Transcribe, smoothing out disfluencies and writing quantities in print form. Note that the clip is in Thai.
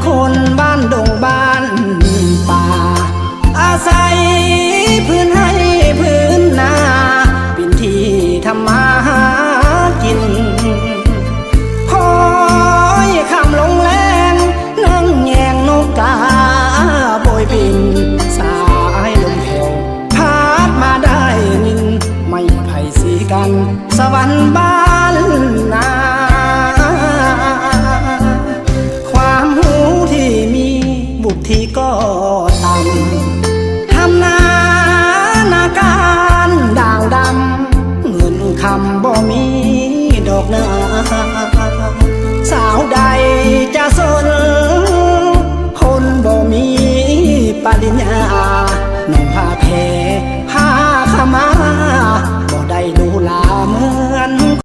คนบ้านดงบ้านป่าอาศัยพื้นให้พื้นนาเป็นที่ทำมาหากินคอยคำลงแรงนั่งแยงนกกาโบยบินสายลมแผ่วพัดมาได้นินไม่ไผ่สีกันสวรรค์บ้านนาความหูที่มีบุตรที่ก็ต่ำทำนาการด่างดำเงินคำบ่มีดอกนาสาวใดจะสนคนบ่มีปริญญาหนุ่มผ้า